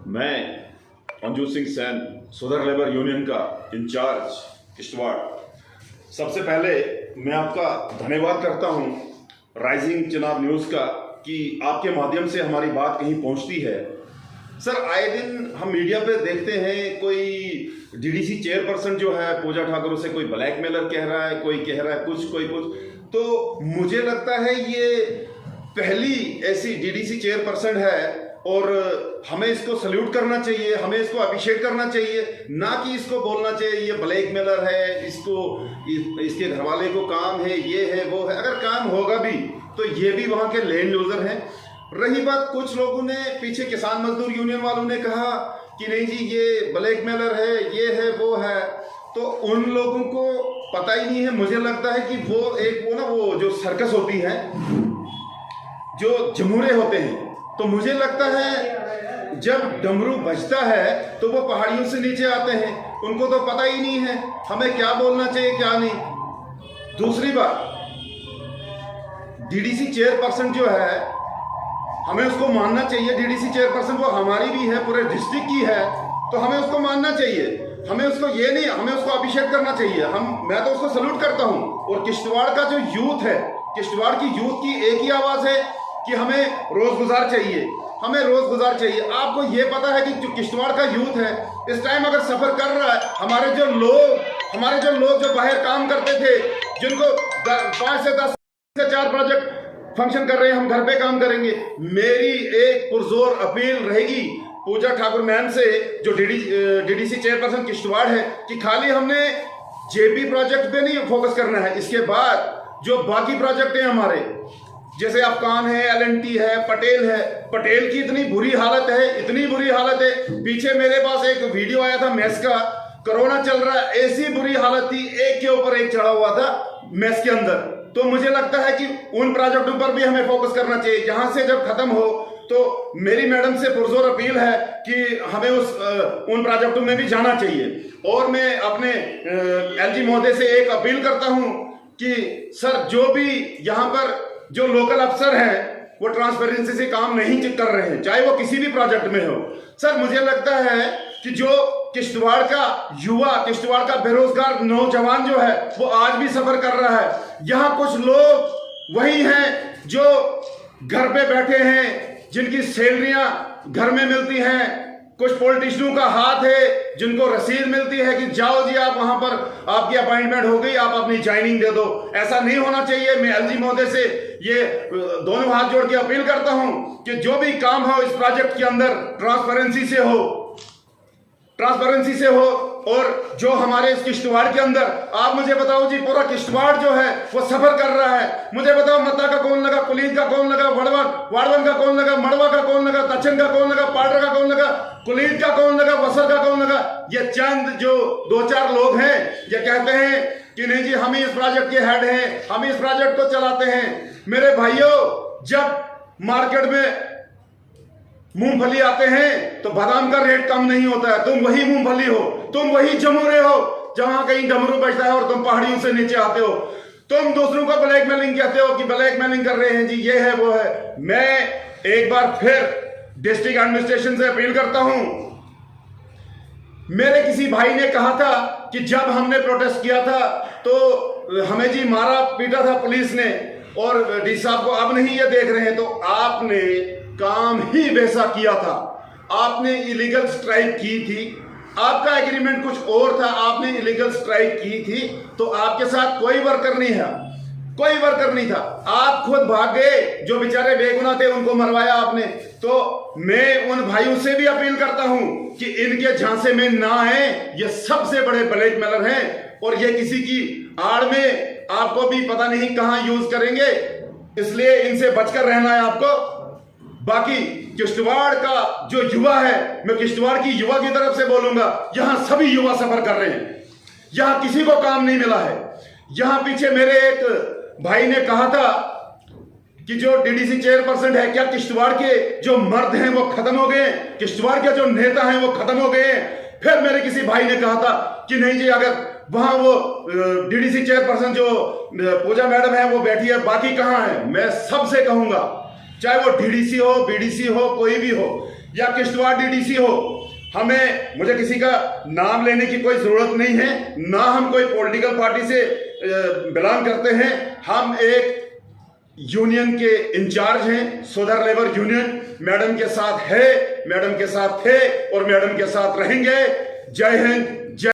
मैं अंजू सिंह सैन, सुधर labour union का इंचार्ज किश्तवाड़। सबसे पहले मैं आपका धन्यवाद करता हूं राइजिंग चिनाब न्यूज़ का कि आपके माध्यम से हमारी बात कहीं पहुंचती है। सर, आए दिन हम मीडिया पे देखते हैं कोई डीडीसी चेयरपर्सन जो है पूजा ठाकुर से कोई ब्लैकमेलर कह रहा है, कोई कह रहा है कुछ, कोई कुछ। तो मुझे लगता है ये पहली ऐसी डीडीसी चेयरपर्सन है और हमें इसको सल्यूट करना चाहिए, हमें इसको अप्रिशिएट करना चाहिए, ना कि इसको बोलना चाहिए ये ब्लैकमेलर है, इसके घर वाले को काम है, ये है वो है। अगर काम होगा भी तो ये भी वहाँ के लैंड यूजर हैं। रही बात, कुछ लोगों ने पीछे किसान मजदूर यूनियन वालों ने कहा कि नहीं जी ये ब्लैकमेलर है, ये है वो है, तो उन लोगों को पता ही नहीं है। मुझे लगता है कि वो जो सर्कस होती है, जो जमूरे होते हैं, तो मुझे लगता है जब डमरू बजता है तो वो पहाड़ियों से नीचे आते हैं, उनको तो पता ही नहीं है हमें क्या बोलना चाहिए क्या नहीं। दूसरी बात, डीडीसी चेयरपर्सन जो है हमें उसको मानना चाहिए। डीडीसी चेयरपर्सन वो हमारी भी है, पूरे डिस्ट्रिक्ट की है, तो हमें उसको मानना चाहिए। हमें उसको ये नहीं, हमें उसको अप्रिशिएट करना चाहिए। मैं तो उसको सल्यूट करता हूँ। और किश्तवाड़ का जो यूथ है, किश्तवाड़ की यूथ की एक ही आवाज़ है कि हमें रोजगुजार चाहिए, हमें रोजगुजार चाहिए। आपको ये पता है कि जो किश्तवाड़ का यूथ है इस टाइम अगर सफर कर रहा है, हमारे जो लोग जो बाहर काम करते थे, जिनको 5 से 10 से 4 प्रोजेक्ट फंक्शन कर रहे हैं, हम घर पे काम करेंगे। मेरी एक पुरजोर अपील रहेगी पूजा ठाकुर मैम से, जो डीडीसी चेयरपर्सन किश्तवाड़ है, कि खाली हमने जेपी प्रोजेक्ट पे नहीं फोकस करना है। इसके बाद जो बाकी प्रोजेक्ट हैं हमारे, जैसे अफकान है, एलएनटी है, पटेल की इतनी बुरी हालत है। पीछे मेरे पास एक वीडियो आया था मेस का, कोरोना चल रहा है, ऐसी बुरी हालत थी, एक के ऊपर एक चढ़ा हुआ था मेस के अंदर। तो मुझे लगता है कि उन प्रोजेक्टों पर भी हमें फोकस करना चाहिए। यहाँ से जब खत्म हो तो मेरी मैडम से पुरजोर अपील है कि हमें उन प्रोजेक्टों में भी जाना चाहिए। और मैं अपने एलजी महोदय से एक अपील करता हूँ कि सर, जो भी यहाँ पर जो लोकल अफसर हैं वो ट्रांसपेरेंसी से काम नहीं कर रहे हैं, चाहे वो किसी भी प्रोजेक्ट में हो। सर, मुझे लगता है कि जो किश्तवाड़ का बेरोजगार नौजवान जो है वो आज भी सफर कर रहा है। यहाँ कुछ लोग वही हैं जो घर पे बैठे हैं, जिनकी सैलरियां घर में मिलती हैं। कुछ पॉलिटिशियनों का हाथ है जिनको रसीद मिलती है कि जाओ जी आप वहां पर, आपकी अपॉइंटमेंट हो गई, आप अपनी ज्वाइनिंग दे दो। ऐसा नहीं होना चाहिए। मैं एलजी महोदय से ये दोनों हाथ जोड़ के अपील करता हूं कि जो भी काम हो इस प्रोजेक्ट के अंदर ट्रांसपेरेंसी से हो। और जो हमारे इस किश्तवाड़ के अंदर, आप मुझे बताओ जी, पूरा किश्तवाड़ जो है वो सफर कर रहा है। मुझे बताओ मत्ता का कौन लगा, कुलीन का कौन लगा, वाड़वन का कौन लगा, मड़वा का कौन लगा, तचन का कौन लगा, पाडर का कौन लगा, कुलीन का कौन लगा, वसर का कौन लगा। ये चंद जो 2-4 लोग हैं, ये कहते हैं कि नहीं जी हम ही इस प्रोजेक्ट के हेड हैं, हम ही इस प्रोजेक्ट को चलाते हैं। मेरे भाइयों, जब मार्केट में मूंगफली आते हैं तो बादाम का रेट कम नहीं होता है। तुम वही मूंगफली हो, तुम वही जमुरे हो, जहां कहीं डमरू बजता है और तुम पहाड़ियों से नीचे आते हो। तुम दूसरों को ब्लैकमेलिंग कहते हो कि ब्लैकमेलिंग कर रहे हैं जी, ये है वो है। मैं एक बार फिर डिस्ट्रिक्ट एडमिनिस्ट्रेशन से अपील करता हूं। मेरे किसी भाई ने कहा था कि जब हमने प्रोटेस्ट किया था तो हमें जी मारा पीटा था पुलिस ने, और डी साहब को अब नहीं ये देख रहे हैं। तो आपने काम ही वैसा किया था, आपने इलीगल स्ट्राइक की थी, आपका एग्रीमेंट कुछ और था, आपने इलीगल स्ट्राइक की थी, तो आपके साथ कोई वर्कर नहीं था। आप खुद भाग गए, जो बेचारे बेगुनाह थे उनको मरवाया आपने। तो मैं उन भाइयों से भी अपील करता हूं कि इनके झांसे में ना आए, ये सबसे बड़े ब्लैकमेलर हैं और ये किसी की आड़ में आपको भी पता नहीं कहां यूज करेंगे, इसलिए इनसे बचकर रहना है आपको। बाकी किश्तवाड़ का जो युवा है, मैं किश्तवाड़ की युवा की तरफ से बोलूंगा, यहां सभी युवा सफर कर रहे हैं, यहां किसी को काम नहीं मिला है। यहां पीछे मेरे एक भाई ने कहा था कि जो डीडीसी चेयरपर्सन है, क्या किश्तवाड़ के जो मर्द हैं वो खत्म हो गए, किश्तवाड़ के जो नेता हैं वो खत्म हो गए। फिर मेरे किसी भाई ने कहा था कि नहीं जी, अगर वहां वो डीडीसी चेयरपर्सन जो पूजा मैडम है वो बैठी है, बाकी कहां है। मैं सबसे कहूंगा चाहे वो डीडीसी हो, बीडीसी हो, कोई भी हो, या किश्तवाड़ डीडीसी हो। हमें, मुझे किसी का नाम लेने की कोई जरूरत नहीं है, ना हम कोई पॉलिटिकल पार्टी से बिलोंग करते हैं। हम एक यूनियन के इंचार्ज हैं, सुधार लेबर यूनियन मैडम के साथ है, मैडम के साथ थे और मैडम के साथ रहेंगे। जय हिंद, जय